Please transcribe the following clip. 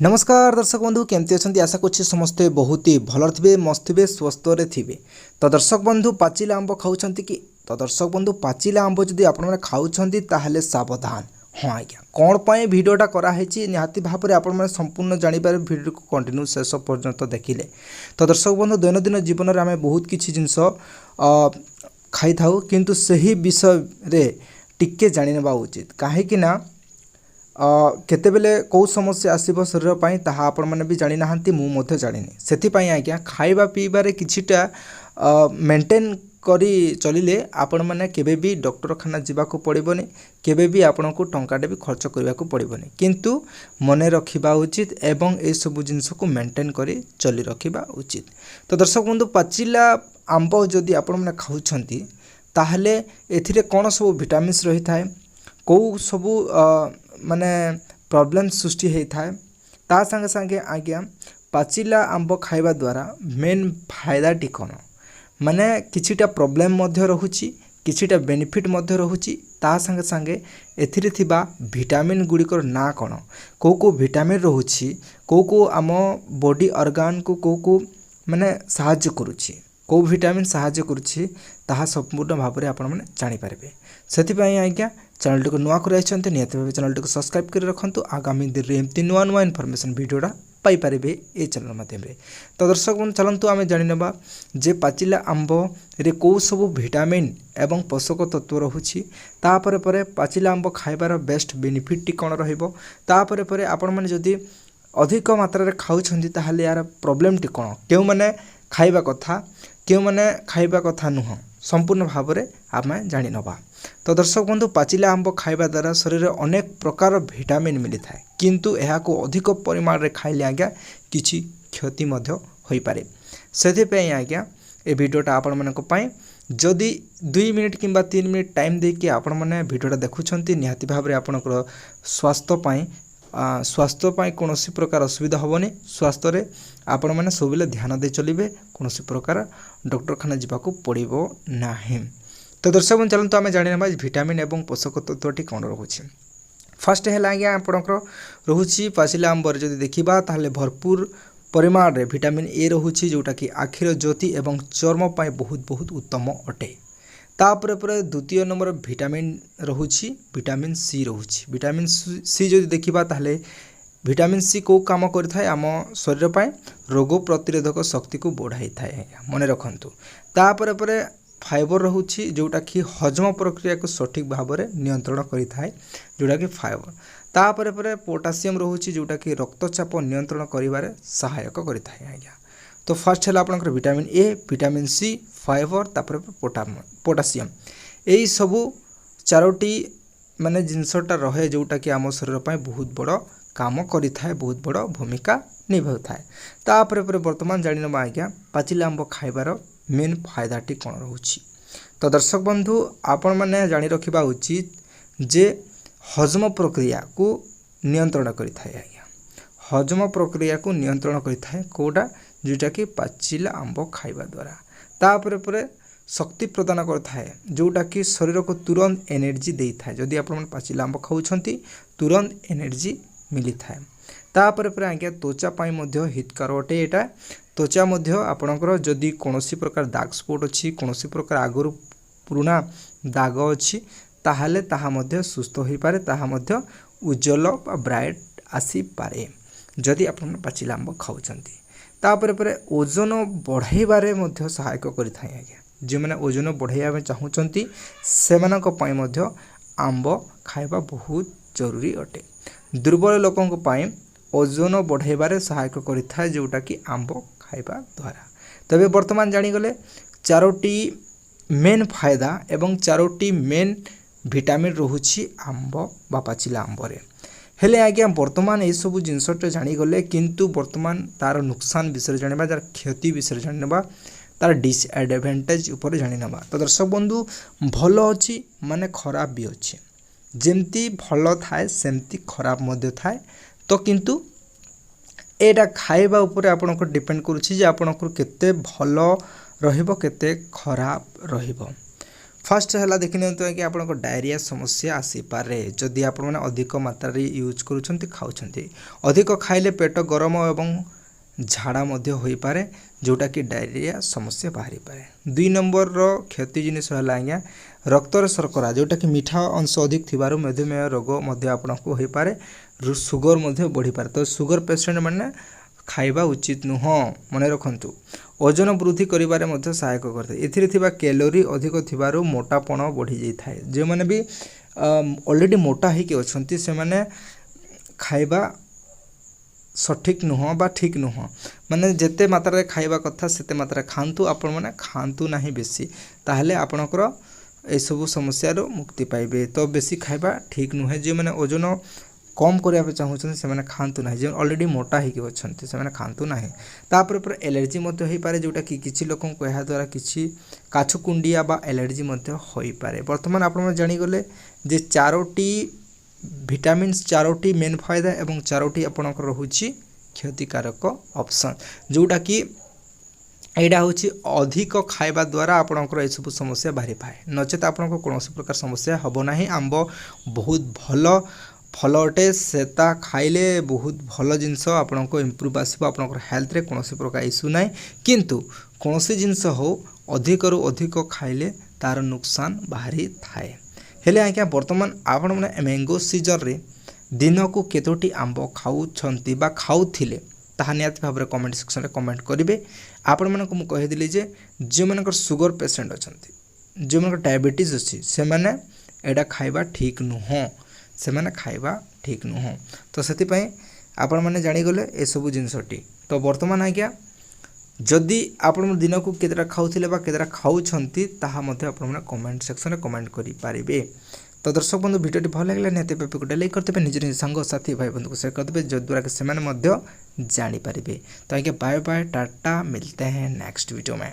नमस्कार दर्शक बंधु केमती अच्छा आशा कर समस्ते बहुत ही भल थे मस्त थे स्वस्थ थे। तो दर्शक बंधु पाचिला आंब खाऊँ कि तो दर्शक बंधु पाचिला आंब जदि आप खाऊँ सावधान। हाँ आज्ञा कौन पर भिडटा कराई निहाती भाव में आपने संपूर्ण जापर भिडियो को कंटिन्यू शेष पर्यंत देखिले। तो दर्शक बंधु दैनंदिन जीवन में आम बहुत किसी जिनस खाई था किंतु सही विषय रे टिके जाने उचित कहीं केतेबेले कौ समस्या आसब शरीर पर ताहा आपण मैंने भी जानी ना मुझे जानी से आज्ञा खाइबा पीबार किछिटा मेंटेन करी चलिले आपण मैंने केबे भी डॉक्टरखाना जावाक पड़ोनी केबे भी आपण को टंकाटे भी खर्च करने को पड़ोनी किंतु मन रखा उचित एवं ए सब जिनस को मेंटेन करी चली रखा उचित। तो दर्शक बंधु पाचिला आंब जदि आपण मैंने खाऊछंती ताहले एथिरे कौन सब विटामिन्स रही थाए कौ सबू माने प्रॉब्लम सृष्टि होता है ता संगे संगे आज्ञा पाचिला आंब खाइबा द्वारा मेन फायदाटी कौन माने किछिटा प्रॉब्लम मध्य रहुची किछिटा बेनिफिट मध्य रहुची ता संगे संगे एथिरे थिबा विटामिन गुड़िकर ना कौन को विटामिन रहुची को आम बॉडी ऑर्गन को माने साहाय्य करुची कौ विटामिन साहाय्य करुची ताहा संपूर्ण भाव में आपण मैंने जानीपारे से आज्ञा चैनल को नुआ कर निहत भाव चैनल को सब्सक्राइब कर रखु आगामी दिन में एमती नुआ नुआ इनफॉरमेशन वीडियोटा पाइपर ये चैनल माध्यम। तो दर्शक बंधु चलतु आम जाना जे पाचिला आंब रे कौ सब विटामिन एवं पोषक तत्व रहुछि तापर परे पाचिला आंब खाइबार बेस्ट बेनिफिट कौन रही आपण मैंने जदि अधिक मात्रा खाऊछंती ताहले यार प्रॉब्लम टी कौन क्यों मैंने खाइबा कथा क्यों मैंने खाइबा कथा नुह संपूर्ण भाव में आम जानी नवा। तो दर्शक बंधु पाचिला आंब खाइबा द्वारा शरीर में अनेक प्रकार विटामिन मिली थाए किंतु यह अधिक परिमाण रे खाइले आज्ञा किछि क्षति मध्य होई पारे से आज्ञा ए वीडियोटा आपण मानक पई जदि 2 मिनिट किंबा 3 मिनिट टाइम देके आपण माने वीडियोटा देखुछंती निहाती भाव में आपनकर स्वास्थ्य पाई कौन प्रकार असुविधा हेनी स्वास्थ्य रे आपण मैंने सब ध्यान दे चलिए कौन प्रकार डॉक्टरखाना जावाक पड़ो ना। तो दर्शक बंधु चलते आम जाना विटामिन एवं पोषक तत्वटी कौन रोचे फास्ट है आज्ञा आपंकर रोचे पाचिला आंबर जब देखा ताहले भरपूर परिमाण रे विटामिन ए रोचे जोटा कि आखिर ज्योति एवं चर्म पाई बहुत बहुत उत्तम अटे। तापर पर द्वितीय नंबर विटामिन रोचे विटामिन सी रोचे विटामिन सी जो देखा ताहले विटामिन सी को काम करथाय आम शरीर पाई रोग प्रतिरोधक शक्ति को बढ़ाई थाए मन रखु। तापर पर फाइबर रोचे जोटा कि हजम प्रक्रिया को सठिक भाव में नियंत्रण करें जोटा कि फाइबर तापर पर पोटासियम रोचे जोटा कि रक्तचाप नियंत्रण करिवारे सहायक करें आज्ञा। तो फास्ट है आपंकर vitamin A vitamin C fibre तापर पोटासियम यही सबू चारोटी माने जिनसटा रहे जोटा कि आम शरीर पर बहुत बड़ काम करें बहुत बड़ भूमिका निभाऊ थाए। तापर बर्तमान जान आज्ञा पाचिला आंब खाइबार मेन फायदाटी कौन रोचे। तो दर्शक बंधु आपण मैंने जानी रखा उचित जे हजम प्रक्रिया को नियंत्रण करें आज्ञा हजम प्रक्रिया को नियंत्रण करें कौटा जोटा कि पाचिला आंब खाइबा द्वारा तापर पर शक्ति प्रदान करता जोटा कि शरीर को तुरंत एनर्जी दे था जदि आप पाचिला आंब खाऊछंती तुरंत एनर्जी मिली थाए। तापर पर आज्ञा त्वचा पाई मध्य हितकार अटे एटा त्वचा मध्य आपणकर जदि कौन प्रकार दाग स्पॉट अच्छी कौन प्रकार आगुरी पुराना दाग अच्छी ताहले ताहा मध्य सुस्थ हो पारे ताहा मध्य उज्जवल ब्राइट आसी पारे जदि आप पाचिला आंब खाऊछंती। तापर पर ओजन बढ़ाइबारे मध्य सहायक करिथाय आज्ञा जो मैंने ओजन बढ़ाइबा चाहूँगी से आंब खाइबा बहुत जरूरी अटे। दुर्बल लोकों ओजन बढ़ाइबारे सहायक करिथाय जोटा कि आंब खाइबा द्वारा। तबे वर्तमान जानीगले चारोटी मेन फायदा एवं चारोटी मेन विटामिन रोचे आंब बा पाचिला आंबरे हेले आज्ञा वर्तमान ये सब जिनसटा जानीगले किंतु वर्तमान तार नुकसान विषय जाना तार क्षति विषय जाना तार डिसएडभांटेज उपर जाना। तो दर्शक बंधु भल अच्छी माने खराब भी अच्छी जमती भल थाए सेमती खराब मध्य थाए। तो किंतु एटा खाइबा उपरे आपनको डिपेंड करुछि जे आपनको केते भल रहिबो केते खराब रहिबो। फर्स्ट है देखि नियंतु कि आपन डायरिया समस्या आसी पारे जदि आपण माने अधिक मात्रा रे यूज करूछंती खाउछंती अधिक खाइले पेट गरम एवं झाड़ा मध्य होई पारे जोटा कि डायरिया समस्या बाहरी पारे। 2 नंबर रो क्षति जिनिस हला आज्ञा रक्तर शर्करा जोटा कि मीठा अंश अधिक थिबारु मधुमेह रोग मध्य आपण को होई पारे सुगर मध्य बढ़ी पारे। तो सुगर पेशेंट माने खाइबा उचित नुह मन रखंतु। ओजन वृद्धि करिबारे मध्य सहायक करते एथिरे थिबा कैलोरी अधिक थिबारु मोटापण बढ़ी जाई थाए जे माने भी ऑलरेडी मोटा ही के अछंती से माने खाइबा सठिक नुह बा ठीक नुह माने जेते मात्रा रे खाइबा कथा सेते मात्रा खांतु आपण माने खांतु नाही बेसी ताहले आपणकर ए सब समस्या रो मुक्ति पाइबे। तो बेसी खाइबा ठीक नुहे जे माने ओजन कम करिया चाहूछन से माने खांतु नाही जे ऑलरेडी मोटा ही के अछंती से माने खांतु नाही। तापर पर एलर्जी मते होई पारे जोटा कि किछि लोकन को एहा द्वारा किछि काछु कुंडिया बा एलर्जी मते होई पारे। वर्तमान आपण जानि गले जे चारोटी विटामिन्स चारोटी मेन फायदा एवं चारोटी आपणकर रहुछि क्षतिकारक ऑप्शन जोटा कि एटा होछि अधिक खाइबा द्वारा आपणकर ए सब समस्या बाहरी पाए नचेत आपणको कोनोसी प्रकार समस्या हबो नाही। आंबो बहुत भलो फल अटे सेता खाइले बहुत भल जिनस आपणको इम्प्रूव आसीबो आपणकर हेल्थ रे कोनोसी प्रकार इशू नाही किंतु कोनोसी जिनस हो अधिक रु अधिक खाइले तार नुकसान बाहरी थाए। हेले आज्ञा वर्तमान आपण माने मैंगो सीजन रे दिन को केतोटी आंब खाउछंती बा खाउथिले ताहा नियत भाबरे कमेंट सेक्शन रे कमेंट करिवे। आपण मानको मु कहि दिली जे मानकर सुगर पेशेंट अछंती जे मानकर डायबिटीज अछि से माने एडा खाइबा ठीक नुह से माने खाइबा ठीक नुह। तो सेति पई आपण माने जानि गले ए सब जिंसटी। तो वर्तमान आज्ञा जदि आपण दिन को केतरा खाउथिले बा केतरा खाउछंती ताहा मध्ये आपण माने कमेंट सेक्शन रे कमेंट करि पारिबे। तो दर्शक बंधु वीडियोटी भल लागले नेते पे को लाइक करते निज संग साथी भाई बंधु को शेयर करते जद्वारा कि से माने मध्ये जानि पारिबे। तो आज्ञा बाय बाय टाटा मिलते हैं नेक्स्ट वीडियो में।